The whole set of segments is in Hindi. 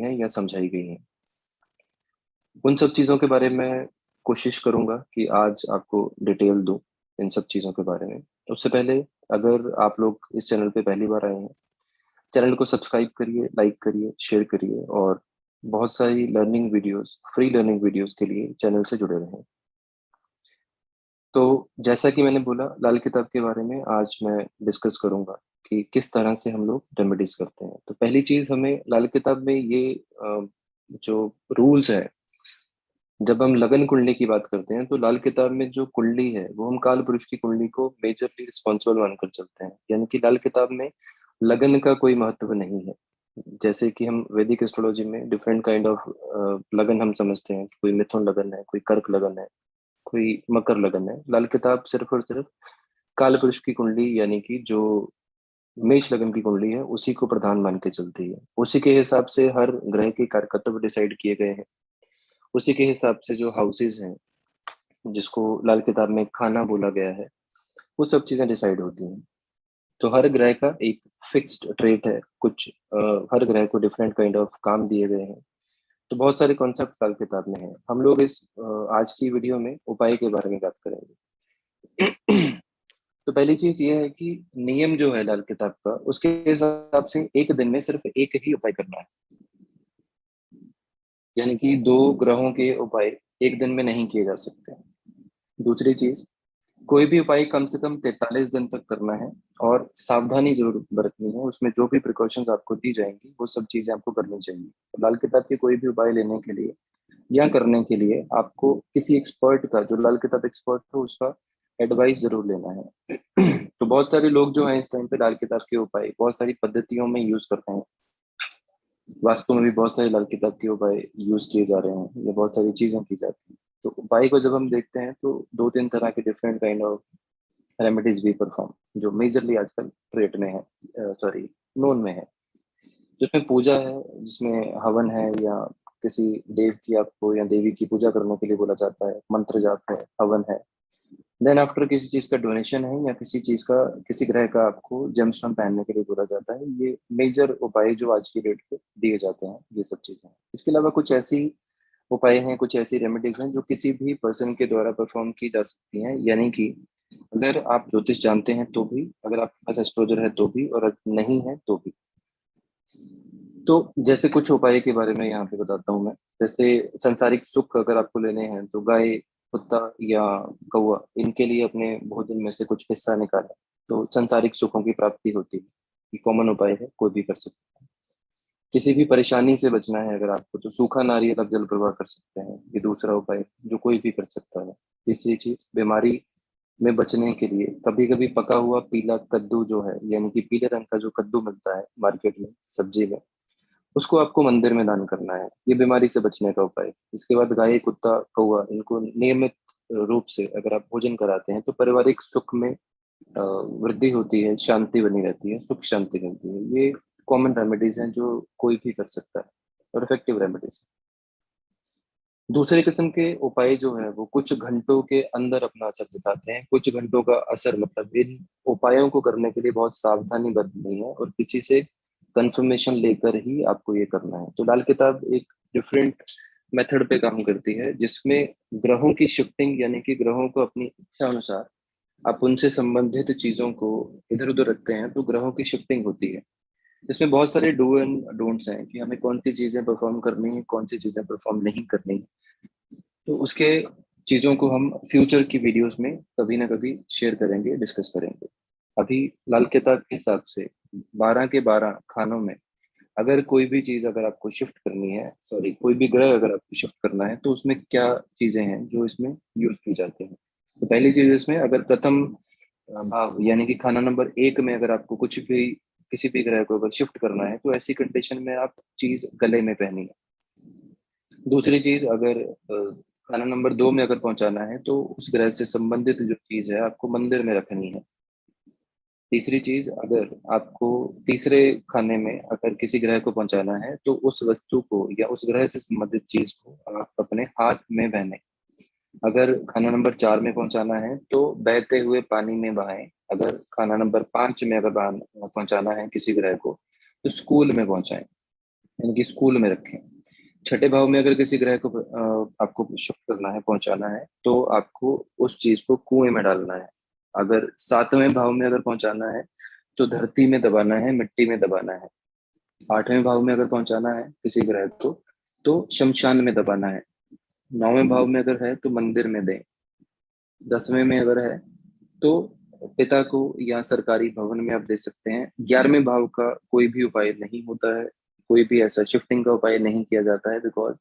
हैं या समझाई गई हैं। उन सब चीज़ों के बारे में कोशिश करूँगा कि आज आपको डिटेल दूँ इन सब चीज़ों के बारे में। उससे पहले अगर आप लोग इस चैनल पे पहली बार आए हैं, चैनल को सब्सक्राइब करिए, लाइक करिए, शेयर करिए और बहुत सारी learning videos, free learning videos के लिए चैनल से जुड़े रहें। तो जैसा कि मैंने बोला, लाल किताब के बारे में आज मैं डिस्कस करूँगा कि किस तरह से हम लोग रेमेडीज़ करते हैं। तो पहली चीज़ हमें लाल किताब में ये जो रूल्स हैं, जब हम लगन कुंडली की बात करते हैं, तो लाल किताब में जो कुंडली है, वो हम काल पुरुष की कुंडली को मेजरली रिस्पॉन्सिबल मानकर चलते हैं। यानी कि लाल किताब में लगन का कोई महत्व नहीं है। जैसे कि हम वैदिक एस्ट्रोलॉजी में डिफरेंट काइंड ऑफ लगन हम समझते हैं, कोई मिथुन लगन है, कोई कर्क लगन है, कोई मकर लगन है। लाल किताब सिर्फ और सिर्फ काल पुरुष की कुंडली यानी कि जो मेष लगन की कुंडली है, उसी को प्रधान मान के चलती है। उसी के हिसाब से हर ग्रह के कारकत्व डिसाइड किए गए हैं। उसी के हिसाब से जो हाउसेज हैं, जिसको लाल किताब में खाना बोला गया है, वो सब चीजें डिसाइड होती हैं। तो हर ग्रह का एक फिक्स्ड ट्रेट है, कुछ हर ग्रह को डिफरेंट काइंड ऑफ काम दिए गए हैं। तो बहुत सारे कॉन्सेप्ट लाल किताब में हैं। हम लोग इस आज की वीडियो में उपाय के बारे में बात करेंगे। तो पहली चीज ये है कि नियम जो है लाल किताब का, उसके हिसाब से एक दिन में सिर्फ एक ही उपाय करना है। यानी कि दो ग्रहों के उपाय एक दिन में नहीं किए जा सकते। दूसरी चीज, कोई भी उपाय कम से कम 43 दिन तक करना है और सावधानी जरूर बरतनी है। उसमें जो भी प्रिकॉशंस आपको दी जाएंगी, वो सब चीजें आपको करनी चाहिए। तो लाल किताब के कोई भी उपाय लेने के लिए या करने के लिए आपको किसी एक्सपर्ट का, जो लाल किताब एक्सपर्ट हो, उसका एडवाइस जरूर लेना है। तो बहुत सारे लोग जो हैं इस टाइम पे लाल किताब के उपाय बहुत सारी पद्धतियों में यूज करते हैं। वास्तु में भी बहुत सारे लाल किताब के उपाय यूज किए जा रहे हैं, या बहुत सारी चीजें की जाती हैं। तो उपाय को जब हम देखते हैं, तो दो तीन तरह के डिफरेंट काइंड ऑफ रेमेडीज भी परफॉर्म, जो मेजरली आजकल ट्रेड में है, सॉरी, नोन में है। जिसमें पूजा है, जिसमें हवन है, या किसी देव की आपको या देवी की पूजा करने के लिए बोला जाता है, मंत्र जाप है, हवन है। देन आफ्टर किसी चीज का डोनेशन है, या किसी चीज का, किसी ग्रह का आपको जेमस्टोन पहनने के लिए बोला जाता है। ये मेजर उपाय जो आज की डेट पे दिए जाते हैं, ये सब चीजें हैं। इसके अलावा कुछ ऐसी उपाय हैं, कुछ ऐसी रेमेडीज हैं जो किसी भी पर्सन के द्वारा परफॉर्म की जा सकती हैं। यानी कि अगर आप ज्योतिष जानते हैं तो भी, अगर आपके पास एस्ट्रोलॉजर है तो भी, और अगर नहीं है तो भी। तो जैसे कुछ उपाय के बारे में यहाँ पे बताता हूँ मैं। जैसे संसारिक सुख अगर आपको लेने हैं, तो गाय, कुत्ता या कौवा, इनके लिए अपने भोजन में से कुछ हिस्सा निकालें, तो संसारिक सुखों की प्राप्ति होती है। ये कॉमन उपाय है, कोई भी कर सकता है। किसी भी परेशानी से बचना है अगर आपको, तो सूखा नारियल आप जल प्रवाह कर सकते हैं। ये दूसरा उपाय जो कोई भी कर सकता है। तीसरी चीज, बीमारी में बचने के लिए कभी कभी पका हुआ पीला कद्दू जो है, यानी कि पीले रंग का जो कद्दू मिलता है मार्केट में, सब्जी में, उसको आपको मंदिर में दान करना है। ये बीमारी से बचने का उपाय है। इसके बाद गाय, कुत्ता, कौवा, इनको नियमित रूप से अगर आप भोजन कराते हैं, तो पारिवारिक सुख में वृद्धि होती है, शांति बनी रहती है, सुख शांति मिलती है। ये कॉमन रेमेडीज हैं जो कोई भी कर सकता है, और इफेक्टिव रेमेडीज। दूसरे किस्म के उपाय जो है, वो कुछ घंटों के अंदर अपना असर दिखाते हैं। कुछ घंटों का असर मतलब इन उपायों को करने के लिए बहुत सावधानी बरतनी है, और किसी से कंफर्मेशन लेकर ही आपको ये करना है। तो लाल किताब एक डिफरेंट मेथड पे काम करती है, जिसमें ग्रहों की शिफ्टिंग, यानी कि ग्रहों को अपनी इच्छा अनुसार आप उनसे संबंधित चीजों को इधर उधर रखते हैं, तो ग्रहों की शिफ्टिंग होती है। इसमें बहुत सारे डू एंड डोंट्स हैं कि हमें कौन सी चीजें परफॉर्म करनी है, कौन सी चीजें परफॉर्म नहीं करनी है। तो उसके चीजों को हम फ्यूचर की वीडियोस में कभी ना कभी शेयर करेंगे, डिस्कस करेंगे। अभी लाल किताब के हिसाब से 12 के 12 खानों में अगर कोई भी चीज अगर आपको शिफ्ट करनी है, सॉरी, कोई भी ग्रह अगर आपको शिफ्ट करना है, तो उसमें क्या चीजें हैं जो इसमें यूज की जाती हैं। तो पहली चीज इसमें, अगर प्रथम भाव यानी कि खाना नंबर 1 में अगर आपको कुछ भी, किसी भी ग्रह को अगर शिफ्ट करना है, तो ऐसी कंडीशन में आप चीज गले में पहनी है। दूसरी चीज, अगर खाना नंबर 2 में अगर पहुंचाना है, तो उस ग्रह से संबंधित जो चीज है आपको मंदिर में रखनी है। तीसरी चीज, अगर आपको तीसरे खाने में अगर किसी ग्रह को पहुंचाना है, तो उस वस्तु को या उस ग्रह से संबंधित चीज को आप अपने हाथ में पहने। अगर खाना नंबर 4 में पहुंचाना है, तो बहते हुए पानी में बहाएं। अगर खाना नंबर 5 में अगर पहुंचाना है किसी ग्रह को, तो स्कूल में पहुंचाएं। यानी कि स्कूल में रखें। छठे भाव में अगर किसी ग्रह को आपको शिफ्ट करना है, पहुंचाना है, तो आपको उस चीज को कुएं में डालना है। अगर सातवें भाव में अगर पहुंचाना है तो धरती में दबाना है, मिट्टी में दबाना है। आठवें भाव में अगर पहुंचाना है किसी ग्रह को तो शमशान में दबाना है। नौवें भाव में अगर है तो मंदिर में दें। 10वें में अगर है तो पिता को या सरकारी भवन में आप दे सकते हैं। 11वें भाव का कोई भी उपाय नहीं होता है, कोई भी ऐसा शिफ्टिंग का उपाय नहीं किया जाता है, बिकॉज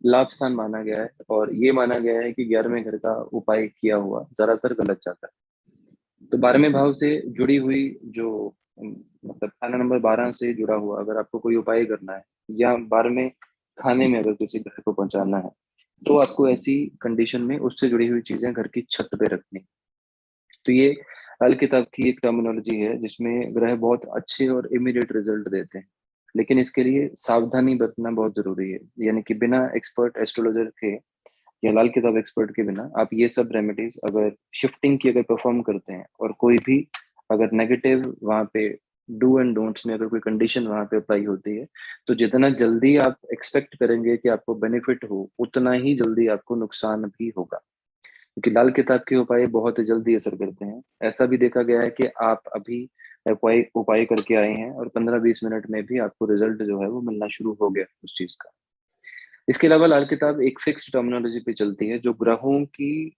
लाभ स्थान माना गया है और ये माना गया है कि 11वें घर का उपाय किया हुआ ज्यादातर गलत जाता है। तो 12वें भाव से जुड़ी हुई जो मतलब खाना नंबर 12 से जुड़ा हुआ अगर आपको कोई उपाय करना है या 12वें खाने में अगर किसी घर को पहुंचाना है, तो आपको ऐसी कंडीशन में उससे जुड़ी हुई चीजें घर की छत पे रखनी। तो ये अल किताब की एक टर्मिनोलॉजी है जिसमें ग्रह बहुत अच्छे और इमीडिएट रिजल्ट देते हैं, लेकिन इसके लिए सावधानी बरतना बहुत जरूरी है। यानी कि बिना एक्सपर्ट एस्ट्रोलॉजर के या लाल किताब एक्सपर्ट के बिना आप ये सब रेमेडीज अगर शिफ्टिंग की अगर परफॉर्म करते हैं और कोई भी अगर नेगेटिव वहां पे डू एंड डोंट्स में अगर कोई कंडीशन वहां पे अप्लाई होती है, तो जितना जल्दी आप एक्सपेक्ट करेंगे कि आपको बेनिफिट हो, उतना ही जल्दी आपको नुकसान भी होगा। क्योंकि लाल किताब के उपाय बहुत जल्दी असर करते हैं। ऐसा भी देखा गया है कि आप अभी उपाय उपाय करके आए हैं और 15-20 मिनट में भी आपको रिजल्ट जो है वो मिलना शुरू हो गया उस चीज का। इसके अलावा लाल किताब एक फिक्स टर्मिनोलॉजी पे चलती है जो ग्रहों की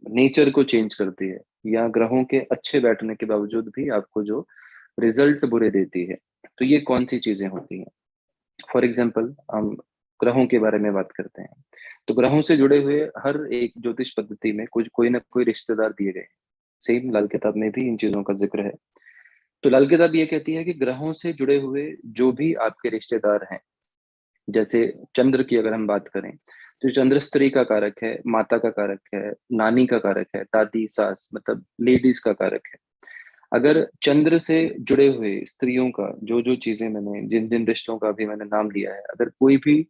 नेचर को चेंज करती है, या ग्रहों के अच्छे बैठने के बावजूद भी आपको जो रिजल्ट बुरे देती है। तो ये कौन सी चीजें होती हैं? फॉर एग्जाम्पल हम ग्रहों के बारे में बात करते हैं, तो ग्रहों से जुड़े हुए हर एक ज्योतिष पद्धति में कुछ कोई ना कोई रिश्तेदार दिए गए हैं। सेम लाल किताब में भी इन चीजों का जिक्र है। तो लाल किताब ये कहती है कि ग्रहों से जुड़े हुए जो भी आपके रिश्तेदार हैं, जैसे चंद्र की अगर हम बात करें तो चंद्र स्त्री का कारक है, माता का कारक है, नानी का कारक है, दादी सास मतलब लेडीज का कारक है। अगर चंद्र से जुड़े हुए स्त्रियों का जो जो चीजें मैंने जिन जिन रिश्तों का भी मैंने नाम लिया है, अगर कोई भी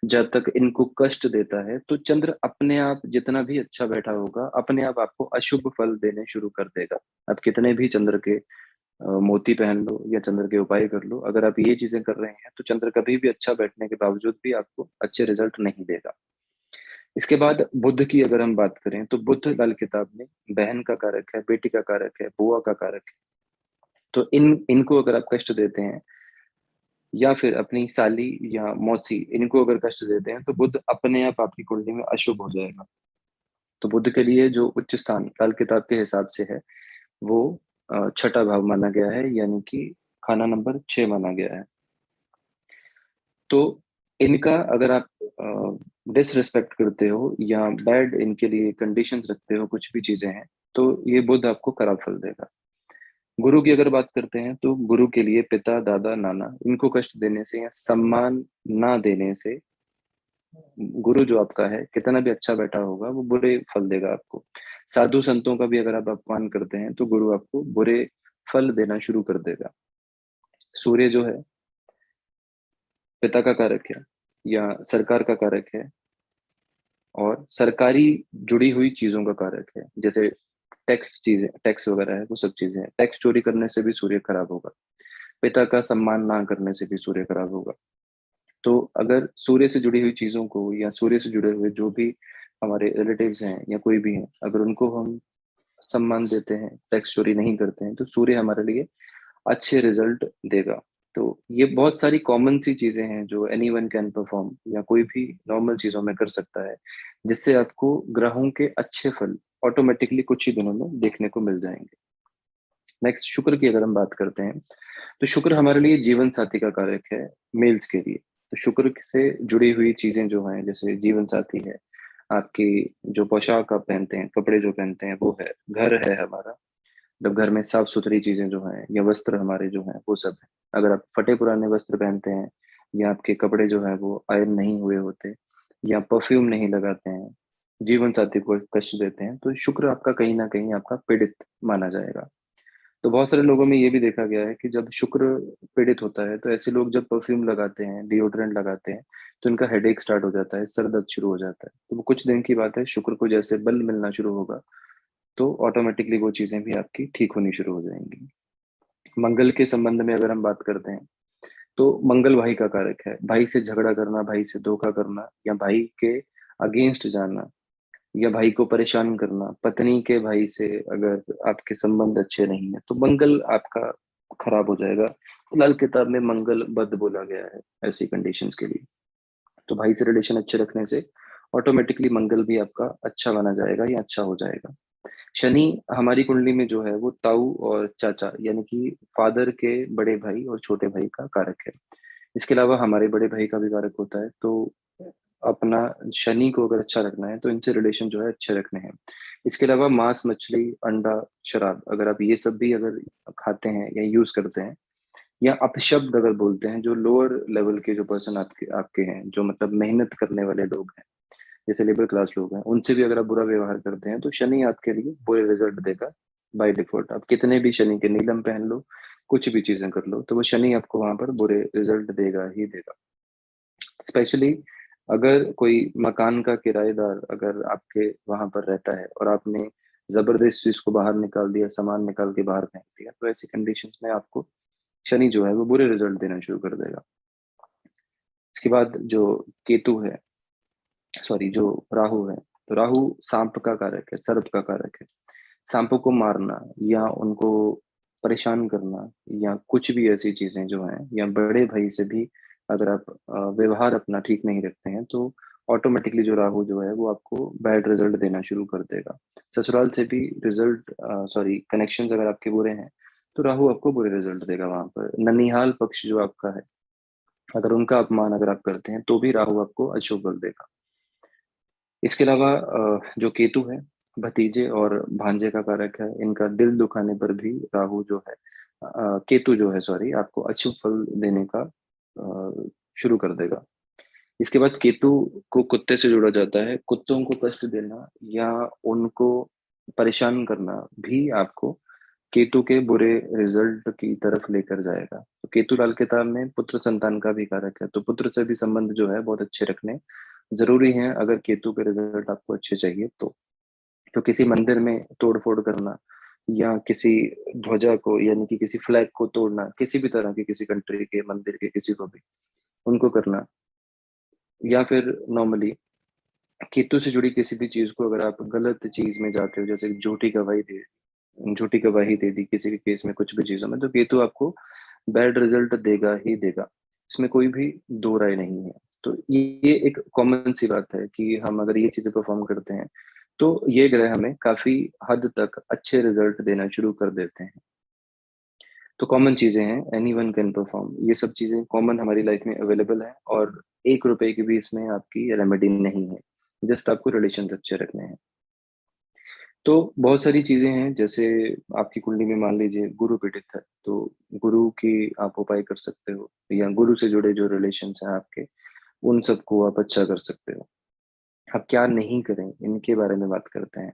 जब तक इनको कष्ट देता है तो चंद्र अपने आप जितना भी अच्छा बैठा होगा अपने आप आपको अशुभ फल देने शुरू कर देगा। आप कितने भी चंद्र के मोती पहन लो या चंद्र के उपाय कर लो, अगर आप ये चीजें कर रहे हैं तो चंद्र कभी भी अच्छा बैठने के बावजूद भी आपको अच्छे रिजल्ट नहीं देगा। इसके बाद बुध की अगर हम बात करें तो बुध लाल किताब में बहन का कारक है, बेटी का कारक है, बुआ का कारक है। तो इनको अगर आप कष्ट देते हैं या फिर अपनी साली या मौसी इनको अगर कष्ट देते हैं, तो बुध अपने आप आपकी कुंडली में अशुभ हो जाएगा। तो बुध के लिए जो उच्च स्थान लाल किताब के हिसाब से है वो छठा भाव माना गया है, यानी कि खाना नंबर 6 माना गया है। तो इनका अगर आप डिसरिस्पेक्ट करते हो या बैड इनके लिए कंडीशंस रखते हो, कुछ भी चीजें हैं, तो ये बुध आपको खराब फल देगा। गुरु की अगर बात करते हैं तो गुरु के लिए पिता दादा नाना इनको कष्ट देने से या सम्मान ना देने से गुरु जो आपका है कितना भी अच्छा बैठा होगा वो बुरे फल देगा आपको। साधु संतों का भी अगर आप अपमान करते हैं तो गुरु आपको बुरे फल देना शुरू कर देगा। सूर्य जो है पिता का कारक है या सरकार का कारक है और सरकारी जुड़ी हुई चीजों का कारक है। जैसे टैक्स वगैरह है, वो सब चीजें हैं। टैक्स चोरी करने से भी सूर्य खराब होगा। पिता का सम्मान ना करने से भी सूर्य खराब होगा। तो अगर सूर्य से जुड़ी हुई चीजों को या सूर्य से जुड़े हुए जो भी हमारे रिलेटिव्स हैं या कोई भी हैं, अगर उनको हम सम्मान देते हैं, टैक्स चोरी नहीं करते हैं, तो सूर्य हमारे लिए अच्छे रिजल्ट देगा। तो ये बहुत सारी कॉमन सी चीजें हैं जो एनी वन कैन परफॉर्म या कोई भी नॉर्मल चीजों में कर सकता है, जिससे आपको ग्रहों के अच्छे फल ऑटोमेटिकली कुछ ही दिनों में देखने को मिल जाएंगे। नेक्स्ट शुक्र की अगर हम बात करते हैं तो शुक्र हमारे लिए जीवन साथी का कारक है, मेल्स के लिए। तो शुक्र से जुड़ी हुई चीजें जो हैं जैसे जीवन साथी है, आपकी जो पोशाक आप पहनते हैं, कपड़े जो पहनते हैं वो है, घर है हमारा, जब घर में साफ सुथरी चीजें जो हैं या वस्त्र हमारे जो हैं वो सब है। अगर आप फटे पुराने वस्त्र पहनते हैं या आपके कपड़े जो है वो आयरन नहीं हुए होते या परफ्यूम नहीं लगाते हैं, जीवन साथी को कष्ट देते हैं, तो शुक्र आपका कहीं ना कहीं आपका पीड़ित माना जाएगा। तो बहुत सारे लोगों में ये भी देखा गया है कि जब शुक्र पीड़ित होता है तो ऐसे लोग जब परफ्यूम लगाते हैं, डिओड्रेंट लगाते हैं, तो इनका हेडेक स्टार्ट हो जाता है, सर दर्द शुरू हो जाता है। तो वो कुछ दिन की बात है, शुक्र को जैसे बल मिलना शुरू होगा तो ऑटोमेटिकली वो चीजें भी आपकी ठीक होनी शुरू हो जाएंगी। मंगल के संबंध में अगर हम बात करते हैं तो मंगल भाई का कारक है। भाई से झगड़ा करना, भाई से धोखा करना, या भाई के अगेंस्ट जाना, या भाई को परेशान करना, पत्नी के भाई से अगर आपके संबंध अच्छे नहीं है तो मंगल आपका खराब हो जाएगा। लाल किताब में मंगल बद बोला गया है ऐसी कंडीशंस के लिए। तो भाई से रिलेशन अच्छे रखने से ऑटोमेटिकली मंगल भी आपका अच्छा माना जाएगा या अच्छा हो जाएगा। शनि हमारी कुंडली में जो है वो ताऊ और चाचा यानी कि फादर के बड़े भाई और छोटे भाई का कारक है। इसके अलावा हमारे बड़े भाई का भी कारक होता है। तो अपना शनि को अगर अच्छा रखना है तो इनसे रिलेशन जो है अच्छे रखने हैं। इसके अलावा मांस, मछली, अंडा, शराब, अगर आप ये सब भी अगर खाते हैं या यूज करते हैं, या अपशब्द अगर बोलते हैं, जो लोअर लेवल के जो पर्सन आपके आपके हैं, जो मतलब मेहनत करने वाले लोग हैं, जैसे लेबर क्लास लोग हैं, उनसे भी अगर आप बुरा व्यवहार करते हैं तो शनि आपके लिए बुरे रिजल्ट देगा बाय डिफॉल्ट। आप कितने भी शनि के नीलम पहन लो, कुछ भी चीजें कर लो, तो वो शनि आपको वहां पर बुरे रिजल्ट देगा ही देगा। स्पेशली अगर कोई मकान का किराएदार अगर आपके वहां पर रहता है और आपने जबरदस्ती उसको बाहर निकाल दिया, सामान निकाल के बाहर फेंक दिया, तो ऐसी कंडीशंस में आपको शनि जो है वो बुरे रिजल्ट देना शुरू कर देगा। इसके बाद जो केतु है, सॉरी जो राहु है, तो राहु सांप का कारक है, सर्प का कारक है। सांपों को मारना या उनको परेशान करना, या कुछ भी ऐसी चीजें जो हैं, या बड़े भाई से भी अगर आप व्यवहार अपना ठीक नहीं रखते हैं तो ऑटोमेटिकली जो राहु जो है वो आपको बैड रिजल्ट देना शुरू कर देगा। ससुराल से भी रिजल्ट, सॉरी कनेक्शंस अगर आपके बुरे हैं तो राहु आपको बुरे रिजल्ट देगा वहां पर। ननिहाल पक्ष जो आपका है, अगर उनका अपमान अगर आप करते हैं तो भी राहु आपको अशुभ बल देगा। इसके अलावा जो केतु है, भतीजे और भांजे का कारक है। इनका दिल दुखाने पर भी राहु जो है, केतु जो है सॉरी, आपको अशुभ फल देने का शुरू कर देगा। इसके बाद केतु को कुत्ते से जोड़ा जाता है। कुत्तों को कष्ट देना या उनको परेशान करना भी आपको केतु के बुरे रिजल्ट की तरफ लेकर जाएगा। तो केतु लाल किताब में पुत्र संतान का भी कारक है, तो पुत्र से भी संबंध जो है बहुत अच्छे रखने जरूरी है अगर केतु के रिजल्ट आपको अच्छे चाहिए तो। तो किसी मंदिर में तोड़ फोड़ करना, या किसी ध्वजा को यानी कि किसी फ्लैग को तोड़ना, किसी भी तरह के किसी कंट्री के मंदिर के किसी को भी उनको करना, या फिर नॉर्मली केतु से जुड़ी किसी भी चीज को अगर आप गलत चीज में जाते हो, जैसे झूठी गवाही दे दी किसी भी केस में, कुछ भी चीजों में, तो केतु आपको बैड रिजल्ट देगा ही देगा। इसमें कोई भी दो राय नहीं है। तो ये एक कॉमन सी बात है कि हम अगर ये चीजें परफॉर्म करते हैं तो ये ग्रह हमें काफी हद तक अच्छे रिजल्ट देना शुरू कर देते हैं। तो कॉमन चीजें हैं, एनी वन कैन परफॉर्म, ये सब चीजें कॉमन हमारी लाइफ में अवेलेबल है, और 1 रुपए की भी इसमें आपकी रेमेडी नहीं है। जस्ट आपको रिलेशन अच्छे रखने हैं। तो बहुत सारी चीजें हैं, जैसे आपकी कुंडली में मान लीजिए गुरु पीड़ित है, तो गुरु की आप उपाय कर सकते हो, या गुरु से जुड़े जो रिलेशंस हैं आपके, उन सबको आप अच्छा कर सकते हो। आप क्या नहीं करें इनके बारे में बात करते हैं।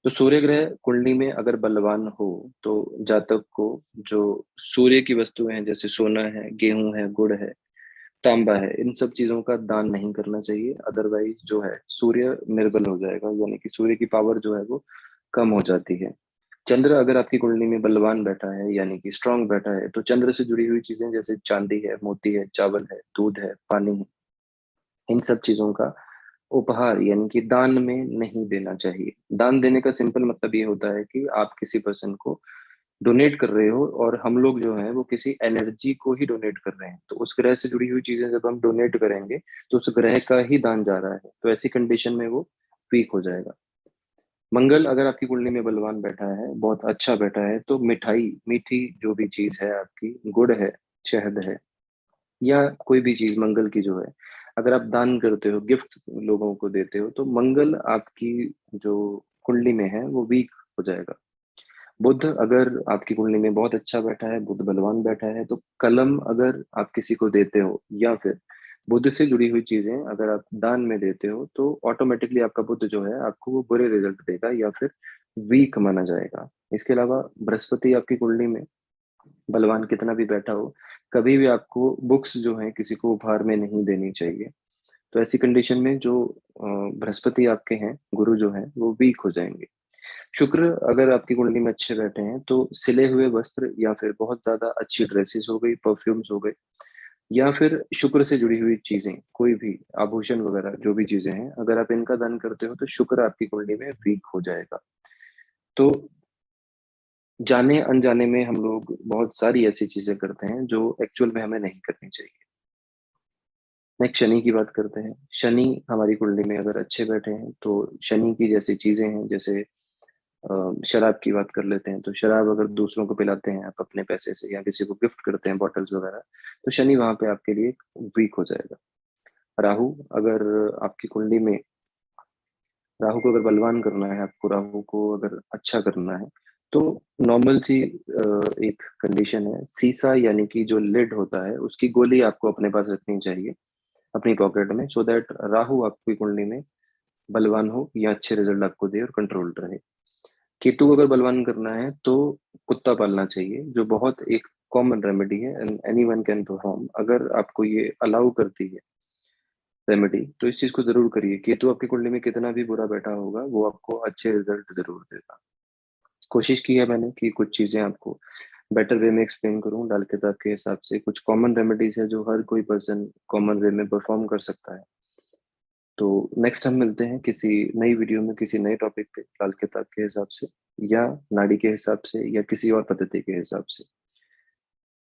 तो सूर्य ग्रह कुंडली में अगर बलवान हो तो जातक को जो सूर्य की वस्तुएं हैं, जैसे सोना है, गेहूं है, गुड़ है, तांबा है, इन सब चीजों का दान नहीं करना चाहिए। अदरवाइज जो है सूर्य निर्बल हो जाएगा, यानी कि सूर्य की पावर जो है वो कम हो जाती है। चंद्र अगर आपकी कुंडली में बलवान बैठा है यानी कि स्ट्रांग बैठा है, तो चंद्र से जुड़ी हुई चीजें जैसे चांदी है, मोती है, चावल है, दूध है, पानी है, इन सब चीजों का उपहार यानी कि दान में नहीं देना चाहिए। दान देने का सिंपल मतलब ये होता है कि आप किसी पर्सन को डोनेट कर रहे हो, और हम लोग जो है वो किसी एनर्जी को ही डोनेट कर रहे हैं। तो उस ग्रह से जुड़ी हुई चीजें जब हम डोनेट करेंगे तो उस ग्रह का ही दान जा रहा है, तो ऐसी कंडीशन में वो वीक हो जाएगा। मंगल अगर आपकी कुंडली में बलवान बैठा है, बहुत अच्छा बैठा है, तो मिठाई, मीठी जो भी चीज है आपकी, गुड़ है, शहद है, या कोई भी चीज मंगल की जो है, अगर आप दान करते हो, गिफ्ट लोगों को देते हो, तो मंगल आपकी जो कुंडली में है वो वीक हो जाएगा। बुध अगर आपकी कुंडली में बहुत अच्छा बैठा है, बुध बलवान बैठा है, तो कलम अगर आप किसी को देते हो, या फिर बुध से जुड़ी हुई चीजें अगर आप दान में देते हो, तो ऑटोमेटिकली आपका बुध जो है आपको वो बुरे रिजल्ट देगा या फिर वीक माना जाएगा। इसके अलावा बृहस्पति आपकी कुंडली में बलवान कितना भी बैठा हो, कभी भी आपको बुक्स जो है किसी को उपहार में नहीं देनी चाहिए। तो ऐसी कंडीशन में जो बृहस्पति आपके हैं, गुरु जो है वो वीक हो जाएंगे। शुक्र अगर आपकी कुंडली में अच्छे बैठे हैं तो सिले हुए वस्त्र, या फिर बहुत ज्यादा अच्छी ड्रेसेस हो गई, परफ्यूम्स हो गए, या फिर शुक्र से जुड़ी हुई चीजें, कोई भी आभूषण वगैरह जो भी चीजें हैं, अगर आप इनका दान करते हो तो शुक्र आपकी कुंडली में वीक हो जाएगा। तो जाने अनजाने में हम लोग बहुत सारी ऐसी चीजें करते हैं जो एक्चुअल में हमें नहीं करनी चाहिए। नेक्स्ट शनि की बात करते हैं। शनि हमारी कुंडली में अगर अच्छे बैठे हैं तो शनि की जैसी चीजें हैं, जैसे शराब की बात कर लेते हैं, तो शराब अगर दूसरों को पिलाते हैं आप अपने पैसे से या किसी को गिफ्ट करते हैं बॉटल्स वगैरह, तो शनि वहां पे आपके लिए वीक हो जाएगा। राहु, अगर आपकी कुंडली में राहु को अगर बलवान करना है, आपको राहु को अगर अच्छा करना है, तो नॉर्मल सी एक कंडीशन है, सीसा यानी कि जो लिड होता है उसकी गोली आपको अपने पास रखनी चाहिए अपनी पॉकेट में, सो दैट राहु आपकी कुंडली में बलवान हो या अच्छे रिजल्ट आपको दे और कंट्रोल रहे। केतु को अगर बलवान करना है तो कुत्ता पालना चाहिए, जो बहुत एक कॉमन रेमेडी है and any one can perform. अगर आपको ये अलाउ करती है रेमेडी तो इस चीज को जरूर करिए। केतु आपकी कुंडली में कितना भी बुरा बैठा होगा वो आपको अच्छे रिजल्ट जरूर देगा। कोशिश की है मैंने कि कुछ चीजें आपको बेटर वे में एक्सप्लेन करूं लाल किताब के हिसाब से। कुछ कॉमन रेमेडीज है जो हर कोई पर्सन कॉमन वे में परफॉर्म कर सकता है। तो नेक्स्ट हम मिलते हैं किसी नई वीडियो में किसी नए टॉपिक पे, लाल किताब के हिसाब से या नाड़ी के हिसाब से या किसी और पद्धति के हिसाब से।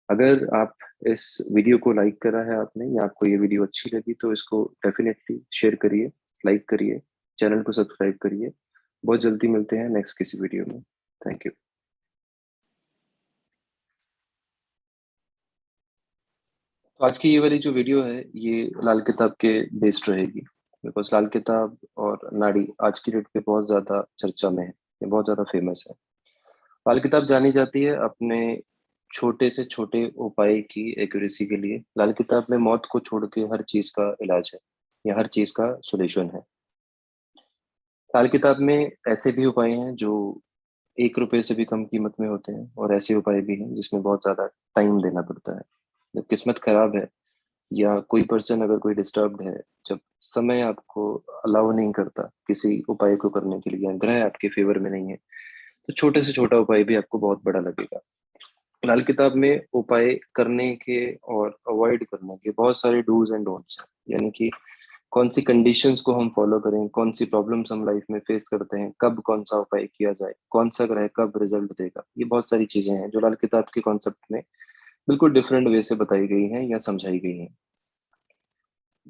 अगर आप इस वीडियो को लाइक करा है आपने या आपको ये वीडियो अच्छी लगी तो इसको डेफिनेटली शेयर करिए, लाइक करिए, चैनल को सब्सक्राइब करिए। बहुत जल्दी मिलते हैं नेक्स्ट किसी वीडियो में। Thank you. तो आज की ये वाली जो वीडियो है ये लाल किताब के बेस्ड रहेगी, बिकॉज लाल किताब और नाड़ी आज की डेट पे बहुत ज़्यादा चर्चा में है, ये बहुत ज़्यादा फेमस है। लाल किताब जानी जाती है अपने छोटे से छोटे उपाय की एक्यूरेसी के लिए। लाल किताब में मौत को छोड़ के हर चीज का इलाज है या हर चीज का सॉल्यूशन है। लाल किताब में ऐसे भी उपाय हैं जो 1 रुपए से भी कम कीमत में होते हैं और ऐसे उपाय भी हैं जिसमें बहुत ज्यादा टाइम देना पड़ता है। जब किस्मत खराब है या कोई पर्सन अगर कोई डिस्टर्ब्ड है, जब समय आपको अलाउ नहीं करता किसी उपाय को करने के लिए या ग्रह आपके फेवर में नहीं है, तो छोटे से छोटा उपाय भी आपको बहुत बड़ा लगेगा। लाल किताब में उपाय करने के और अवॉइड करने के बहुत सारे डूज एंड डोंट्स हैं, यानी कि कौन सी कंडीशंस को हम फॉलो करें, कौन सी प्रॉब्लम्स हम लाइफ में फेस करते हैं, कब कौन सा उपाय किया जाए, कौन सा ग्रह कब रिजल्ट देगा, ये बहुत सारी चीजें हैं जो लाल किताब के कॉन्सेप्ट में बिल्कुल डिफरेंट वे से बताई गई हैं या समझाई गई हैं।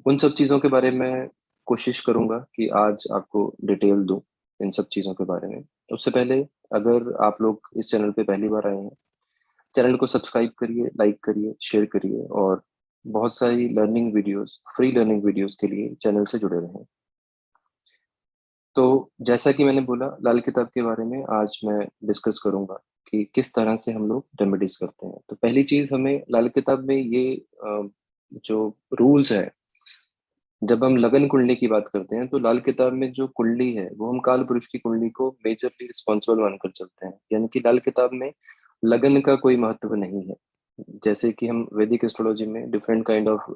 उन सब चीजों के बारे में कोशिश करूंगा कि आज आपको डिटेल दूं इन सब चीजों के बारे में। उससे पहले, अगर आप लोग इस चैनल पे पहली बार आए हैं, चैनल को सब्सक्राइब करिए, लाइक करिए, शेयर करिए और बहुत सारी learning videos, free learning videos के लिए चैनल से जुड़े रहें। तो जैसा कि मैंने बोला, लाल किताब के बारे में आज मैं डिस्कस करूंगा कि किस तरह से हम लोग रेमेडीज करते हैं। तो पहली चीज, हमें लाल किताब में ये जो रूल्स है, जब हम लगन कुंडली की बात करते हैं तो लाल किताब में जो कुंडली है वो हम काल पुरुष की कुंडली को मेजरली रिस्पॉन्सिबल मानकर चलते हैं, यानी कि लाल किताब में लगन का कोई महत्व नहीं है। जैसे कि हम वैदिक एस्ट्रोलॉजी में डिफरेंट काइंड ऑफ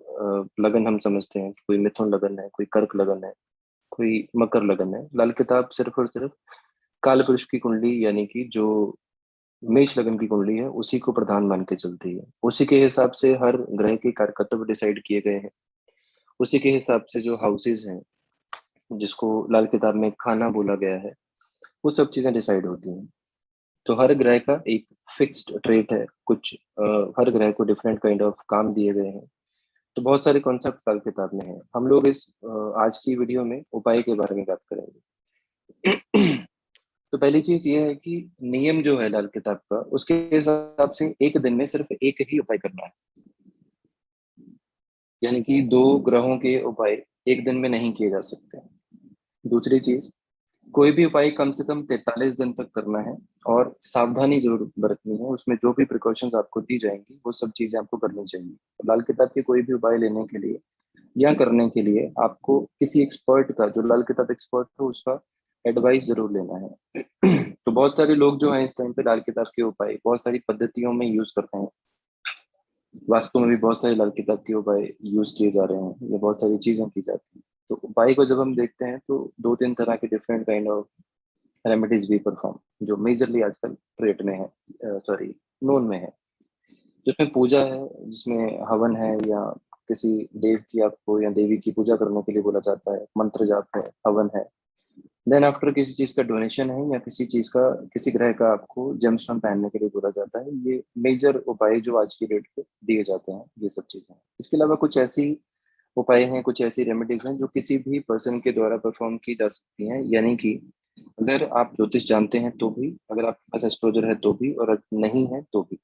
लगन हम समझते हैं, कोई मिथुन लगन है, कोई कर्क लगन है, कोई मकर लगन है। लाल किताब सिर्फ और सिर्फ काल पुरुष की कुंडली यानी कि जो मेष लगन की कुंडली है उसी को प्रधान मान के चलती है। उसी के हिसाब से हर ग्रह के कारकत्व डिसाइड किए गए हैं। उसी के हिसाब से जो हाउसेज हैं, जिसको लाल किताब में खाना बोला गया है, वो सब चीजें डिसाइड होती हैं। तो हर ग्रह का एक फिक्स्ड ट्रेट है, कुछ हर ग्रह को डिफरेंट काइंड ऑफ काम दिए गए हैं। तो बहुत सारे कॉन्सेप्ट लाल किताब में हैं। हम लोग इस आज की वीडियो में उपाय के बारे में बात करेंगे। तो पहली चीज ये है कि नियम जो है लाल किताब का, उसके हिसाब से एक दिन में सिर्फ एक ही उपाय करना है, यानी कि 2 ग्रहों के उपाय एक दिन में नहीं किए जा सकते। दूसरी चीज, कोई भी उपाय कम से कम 43 दिन तक करना है और सावधानी जरूर बरतनी है। उसमें जो भी प्रिकॉशंस आपको दी जाएंगी वो सब चीजें आपको करनी चाहिए। तो लाल किताब के कोई भी उपाय लेने के लिए या करने के लिए आपको किसी एक्सपर्ट का, जो लाल किताब एक्सपर्ट हो, उसका एडवाइस जरूर लेना है। तो बहुत सारे लोग जो हैं इस टाइम पे लाल किताब के उपाय बहुत सारी पद्धतियों में यूज करते हैं। वास्तु में भी बहुत सारे लाल किताब के उपाय यूज किए जा रहे हैं, ये बहुत सारी चीजें की जाती हैं। तो उपाय को जब हम देखते हैं तो 2-3 तरह के डिफरेंट काइंड ऑफ रेमेडीज भी परफॉर्म, जो मेजरली आजकल ट्रेड में है, सॉरी, नोन में है। जिसमें पूजा है, जिसमें हवन है, या किसी देव की आपको या देवी की पूजा करने के लिए बोला जाता है, मंत्र जाप है, हवन है। देन आफ्टर किसी चीज का डोनेशन है, या किसी चीज का, किसी ग्रह का आपको जेमस्टोन पहनने के लिए बोला जाता है। ये मेजर उपाय जो आज की डेट पे दिए जाते हैं, ये सब चीजें। इसके अलावा कुछ ऐसी उपाय हैं, कुछ ऐसी रेमेडीज हैं जो किसी भी पर्सन के द्वारा परफॉर्म की जा सकती हैं, यानी कि अगर आप ज्योतिष जानते हैं तो भी, अगर आपके पास एस्ट्रोलजर है तो भी, और अगर नहीं है तो भी।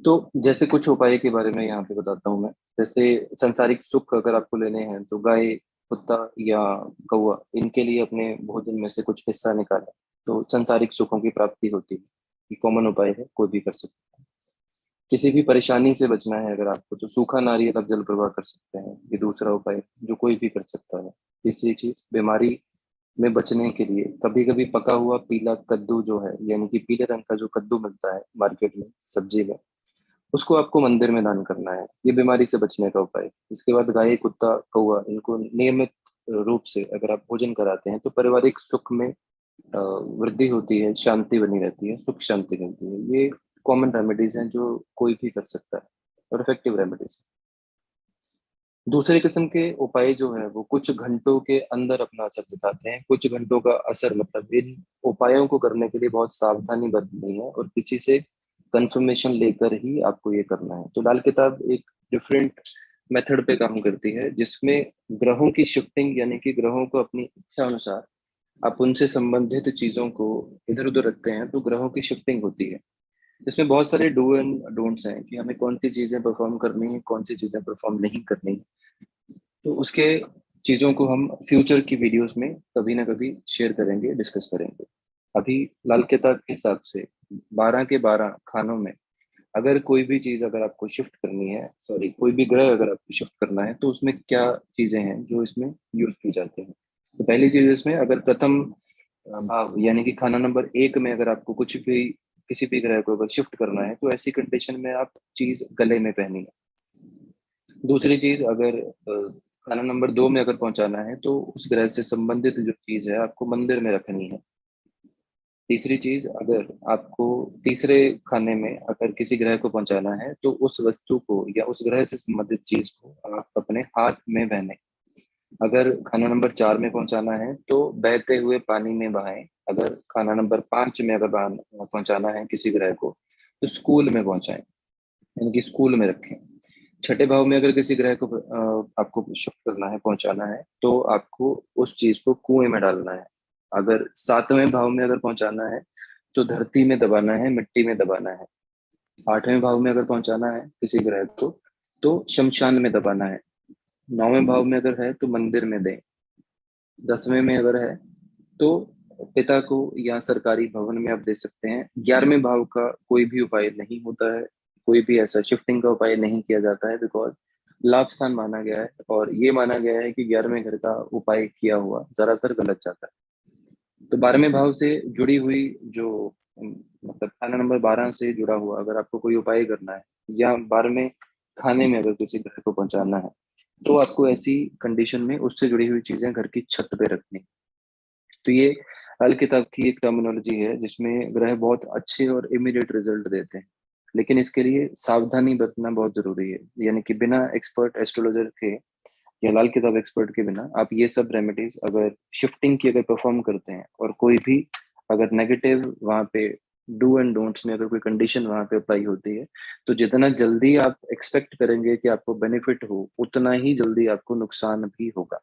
तो जैसे कुछ उपाय के बारे में यहाँ पे बताता हूँ मैं। जैसे संसारिक सुख अगर आपको लेने हैं तो गाय, कुत्ता या कौवा, इनके लिए अपने भोजन में से कुछ हिस्सा निकालें, तो संसारिक सुखों की प्राप्ति होती है। ये कॉमन उपाय है, कोई भी कर सकता है। किसी भी परेशानी से बचना है अगर आपको, तो सूखा नारियल आप जल प्रवाह कर सकते हैं। ये दूसरा उपाय है, जो कोई भी कर सकता है। तीसरी चीज, बीमारी में बचने के लिए कभी कभी पका हुआ पीला कद्दू जो है, यानी कि पीले रंग का जो कद्दू मिलता है मार्केट में सब्जी में, उसको आपको मंदिर में दान करना है। ये बीमारी से बचने का उपाय है। इसके बाद गाय, कुत्ता, कौवा, इनको नियमित रूप से अगर आप भोजन कराते हैं तो पारिवारिक सुख में वृद्धि होती है, शांति बनी रहती है, सुख शांति मिलती है। ये कॉमन रेमेडीज हैं जो कोई भी कर सकता है, और इफेक्टिव रेमेडीज। दूसरे किस्म के उपाय जो है वो कुछ घंटों के अंदर अपना असर दिखाते हैं। कुछ घंटों का असर मतलब इन उपायों को करने के लिए बहुत सावधानी बरतनी है, और किसी से कंफर्मेशन लेकर ही आपको ये करना है। तो लाल किताब एक डिफरेंट मेथड पे काम करती है, जिसमें ग्रहों की शिफ्टिंग, यानी कि ग्रहों को अपनी इच्छा अनुसार आप उनसे संबंधित चीजों को इधर उधर रखते हैं, तो ग्रहों की शिफ्टिंग होती है। इसमें बहुत सारे डू एंड डोंट्स हैं कि हमें कौन सी चीजें परफॉर्म करनी है, कौन सी चीजें परफॉर्म नहीं करनी है। तो उसके चीजों को हम फ्यूचर की वीडियोस में कभी ना कभी शेयर करेंगे, डिस्कस करेंगे। अभी लाल किताब के हिसाब से 12 के 12 खानों में अगर कोई भी चीज अगर आपको शिफ्ट करनी है, सॉरी, कोई भी ग्रह अगर आपको शिफ्ट करना है, तो उसमें क्या चीजें हैं जो इसमें यूज की जाती हैं। तो पहली चीज इसमें, अगर प्रथम भाव यानी कि खाना नंबर 1 में अगर आपको कुछ भी, किसी भी ग्रह को अगर शिफ्ट करना है, तो ऐसी कंडीशन में आप चीज गले में पहनी है। दूसरी चीज, अगर खाना नंबर 2 में अगर पहुंचाना है, तो उस ग्रह से संबंधित जो चीज है आपको मंदिर में रखनी है। तीसरी चीज, अगर आपको तीसरे खाने में अगर किसी ग्रह को पहुंचाना है, तो उस वस्तु को या उस ग्रह से संबंधित चीज को आप अपने हाथ में पहने। अगर खाना नंबर 4 में पहुंचाना है तो बहते हुए पानी में बहाएं। अगर खाना नंबर 5 में अगर पहुंचाना है किसी ग्रह को, तो स्कूल में पहुंचाएं, यानी कि स्कूल में रखें। छठे भाव में अगर किसी ग्रह को आपको शिफ्ट करना है, पहुंचाना है, तो आपको उस चीज को कुएं में डालना है। अगर 7वें भाव में अगर पहुंचाना है, तो धरती में दबाना है, मिट्टी में दबाना है। 8वें भाव में अगर पहुंचाना है किसी ग्रह को, तो शमशान में दबाना है। 9वें भाव में अगर है तो मंदिर में दें। 10वें में अगर है तो पिता को या सरकारी भवन में आप दे सकते हैं। 11वें भाव का कोई भी उपाय नहीं होता है, कोई भी ऐसा शिफ्टिंग का उपाय नहीं किया जाता है, बिकॉज लाभ स्थान माना गया है, और ये माना गया है कि 11वें घर का उपाय किया हुआ ज्यादातर गलत जाता है। तो 12वें भाव से जुड़ी हुई जो मतलब खाना नंबर 12 से जुड़ा हुआ अगर आपको कोई उपाय करना है, या 12वें खाने में अगर किसी घर को पहुंचाना है, तो आपको ऐसी कंडीशन में उससे जुड़ी हुई चीजें घर की छत पे रखनी। तो ये अल किताब की एक टर्मिनोलॉजी है जिसमें ग्रह बहुत अच्छे और इमीडिएट रिजल्ट देते हैं, लेकिन इसके लिए सावधानी बरतना बहुत जरूरी है। यानी कि बिना एक्सपर्ट एस्ट्रोलॉजर के या लाल किताब एक्सपर्ट के बिना आप ये सब रेमेडीज अगर शिफ्टिंग की अगर परफॉर्म करते हैं, और कोई भी अगर नेगेटिव वहाँ पे डू एंड डोंट्स में अगर कोई कंडीशन वहाँ पे अप्लाई होती है, तो जितना जल्दी आप एक्सपेक्ट करेंगे कि आपको बेनिफिट हो, उतना ही जल्दी आपको नुकसान भी होगा।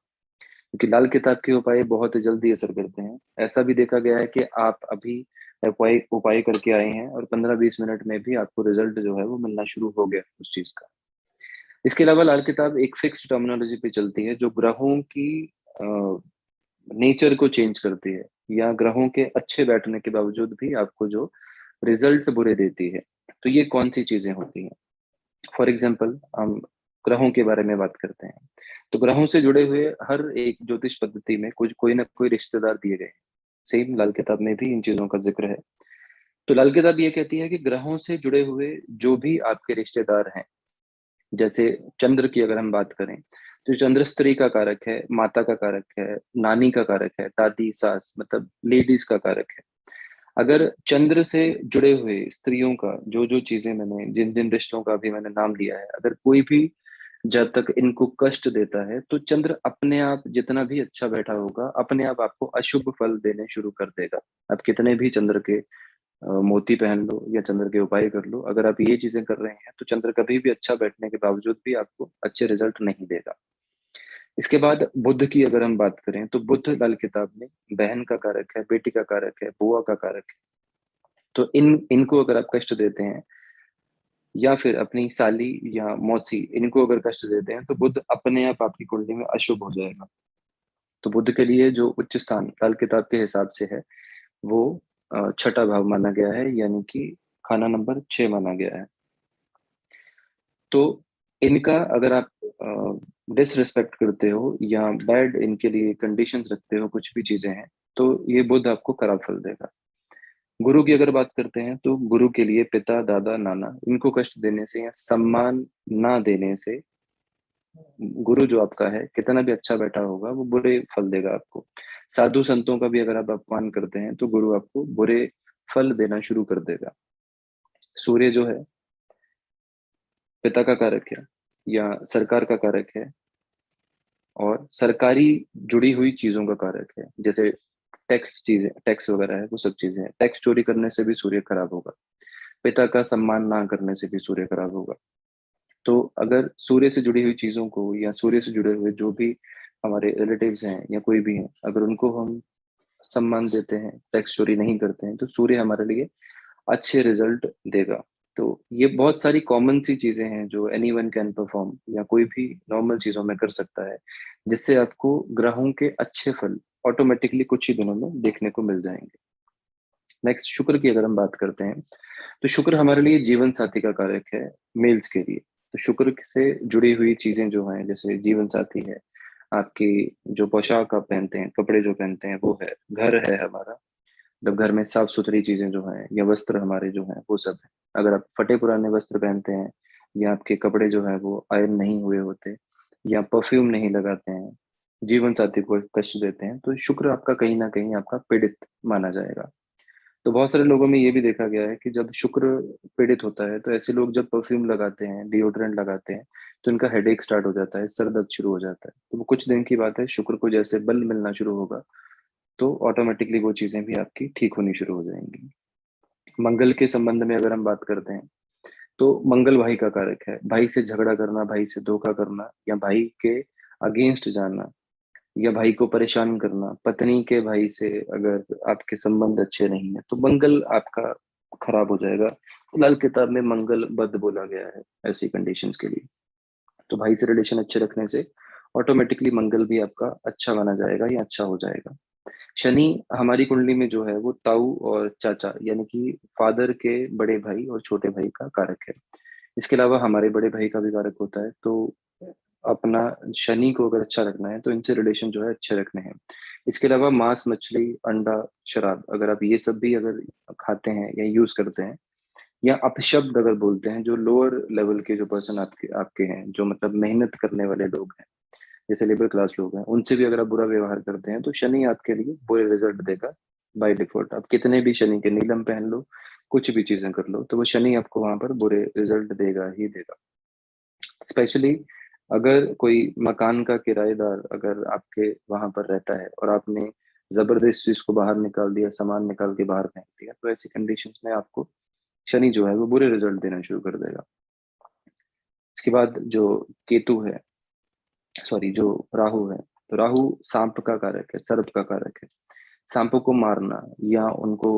क्योंकि लाल किताब के उपाय बहुत जल्दी असर करते हैं। ऐसा भी देखा गया है कि आप अभी उपाय उपाय करके आए हैं और 15-20 मिनट में भी आपको रिजल्ट जो है वो मिलना शुरू हो गया उस चीज का। इसके अलावा लाल किताब एक फिक्स टर्मिनोलॉजी पे चलती है जो ग्रहों की नेचर को चेंज करती है, या ग्रहों के अच्छे बैठने के बावजूद भी आपको जो रिजल्ट बुरे देती है। तो ये कौन सी चीजें होती हैं? फॉर एग्जाम्पल, हम ग्रहों के बारे में बात करते हैं, तो ग्रहों से जुड़े हुए हर एक ज्योतिष पद्धति में कुछ कोई ना कोई रिश्तेदार दिए गए हैं। सेम लाल किताब में भी इन चीजों का जिक्र है। तो लाल किताब ये कहती है कि ग्रहों से जुड़े हुए जो भी आपके रिश्तेदार हैं, जैसे चंद्र की अगर हम बात करें, तो चंद्र स्त्री का कारक है, माता का कारक है, नानी का कारक है, दादी, सास, मतलब लेडीज का कारक है। अगर चंद्र से जुड़े हुए स्त्रियों का जो जो चीजें मैंने जिन जिन रिश्तों का भी मैंने नाम लिया है, अगर कोई भी जब तक इनको कष्ट देता है तो चंद्र अपने आप जितना भी अच्छा बैठा होगा अपने आप आपको अशुभ फल देने शुरू कर देगा। आप कितने भी चंद्र के मोती पहन लो या चंद्र के उपाय कर लो, अगर आप ये चीजें कर रहे हैं तो चंद्र कभी भी अच्छा बैठने के बावजूद भी आपको अच्छे रिजल्ट नहीं देगा। इसके बाद बुध की अगर हम बात करें तो बुध लाल किताब में बहन का कारक है, बेटी का कारक है, बुआ का कारक है। तो इनको अगर आप कष्ट देते हैं या फिर अपनी साली या मौसी इनको अगर कष्ट देते हैं तो बुध अपने आप आपकी कुंडली में अशुभ हो जाएगा। तो बुध के लिए जो उच्च स्थान लाल किताब के हिसाब से है वो छठा भाव माना गया है, यानी कि खाना नंबर 6 माना गया है। तो इनका अगर आप डिसरिस्पेक्ट करते हो या बैड इनके लिए कंडीशंस रखते हो, कुछ भी चीजें हैं, तो ये बुध आपको खराब फल देगा। गुरु की अगर बात करते हैं तो गुरु के लिए पिता, दादा, नाना इनको कष्ट देने से या सम्मान ना देने से गुरु जो आपका है कितना भी अच्छा बैठा होगा वो बुरे फल देगा आपको। साधु संतों का भी अगर आप अपमान करते हैं तो गुरु आपको बुरे फल देना शुरू कर देगा। सूर्य जो है पिता का कारक है या सरकार का कारक है और सरकारी जुड़ी हुई चीजों का कारक है, जैसे टैक्स चीजें, टैक्स वगैरह है, वो सब चीजें हैं। टैक्स चोरी करने से भी सूर्य खराब होगा। पिता का सम्मान ना करने से भी सूर्य खराब होगा। तो अगर सूर्य से जुड़ी हुई चीजों को या सूर्य से जुड़े हुए जो भी हमारे रिलेटिव्स हैं या कोई भी हैं, अगर उनको हम सम्मान देते हैं, टैक्स चोरी नहीं करते हैं, तो सूर्य हमारे लिए अच्छे रिजल्ट देगा। तो ये बहुत सारी कॉमन सी चीजें हैं जो एनी वन कैन परफॉर्म या कोई भी नॉर्मल चीजों में कर सकता है, जिससे आपको ग्रहों के अच्छे फल ऑटोमेटिकली कुछ ही दिनों में देखने को मिल जाएंगे। नेक्स्ट, शुक्र की अगर हम बात करते हैं तो शुक्र हमारे लिए जीवन साथी का कारक है, मेल्स के लिए। तो शुक्र से जुड़ी हुई चीजें जो हैं, जैसे जीवन साथी है, आपकी जो पोशाक आप पहनते हैं, कपड़े जो पहनते हैं वो है, घर है हमारा, जब घर में साफ सुथरी चीजें जो हैं या वस्त्र हमारे जो हैं वो सब है। अगर आप फटे पुराने वस्त्र पहनते हैं या आपके कपड़े जो है वो आयरन नहीं हुए होते या परफ्यूम नहीं लगाते हैं, जीवन साथी को कष्ट देते हैं, तो शुक्र आपका कहीं ना कहीं आपका पीड़ित माना जाएगा। तो बहुत सारे लोगों में ये भी देखा गया है कि जब शुक्र पीड़ित होता है तो ऐसे लोग जब परफ्यूम लगाते हैं, डिओड्रेंट लगाते हैं, तो इनका हेडेक स्टार्ट हो जाता है, सर दर्द शुरू हो जाता है। तो वो कुछ दिन की बात है, शुक्र को जैसे बल मिलना शुरू होगा तो ऑटोमेटिकली वो चीजें भी आपकी ठीक होनी शुरू हो जाएंगी। मंगल के संबंध में अगर हम बात करते हैं तो मंगल भाई का कारक है। भाई से झगड़ा करना, भाई से धोखा करना या भाई के अगेंस्ट जाना या भाई को परेशान करना, पत्नी के भाई से अगर आपके संबंध अच्छे नहीं है तो मंगल आपका खराब हो जाएगा। लाल किताब में मंगल बद बोला गया है ऐसी कंडीशंस के लिए। तो भाई से रिलेशन अच्छे रखने से ऑटोमेटिकली मंगल भी आपका अच्छा माना जाएगा या अच्छा हो जाएगा। शनि हमारी कुंडली में जो है वो ताऊ और चाचा यानी कि फादर के बड़े भाई और छोटे भाई का कारक है। इसके अलावा हमारे बड़े भाई का भी कारक होता है। तो अपना शनि को अगर अच्छा रखना है तो इनसे रिलेशन जो है अच्छे रखने हैं। इसके अलावा मांस, मछली, अंडा, शराब, अगर आप ये सब भी अगर खाते हैं या यूज करते हैं या अपशब्द अगर बोलते हैं, जो लोअर लेवल के जो पर्सन आपके आपके हैं, जो मतलब मेहनत करने वाले लोग हैं, जैसे लेबर क्लास लोग हैं, उनसे भी अगर आप बुरा व्यवहार करते हैं तो शनि आपके लिए बुरे रिजल्ट देगा बाय डिफॉल्ट। आप कितने भी शनि के नीलम पहन लो, कुछ भी चीजें कर लो, तो वो शनि आपको वहां पर बुरे रिजल्ट देगा ही देगा। स्पेशली अगर कोई मकान का किराएदार अगर आपके वहां पर रहता है और आपने जबरदस्ती उसको बाहर निकाल दिया, सामान निकाल के बाहर फेंक दिया, तो ऐसी कंडीशंस में आपको शनि जो है वो बुरे रिजल्ट देना शुरू कर देगा। इसके बाद जो केतु है, सॉरी जो राहु है, तो राहु सांप का कारक है, सर्प का कारक है। सांपों को मारना या उनको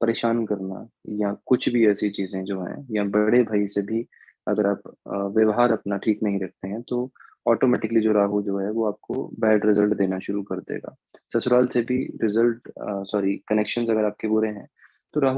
परेशान करना या कुछ भी ऐसी चीजें जो हैं, या बड़े भाई से भी अगर आप व्यवहार अपना ठीक नहीं रखते हैं तो ऑटोमेटिकली जो राहु जो है वो आपको बैड रिजल्ट देना शुरू कर देगा। ससुराल से भी रिजल्ट, सॉरी कनेक्शंस अगर आपके बुरे हैं तो राहु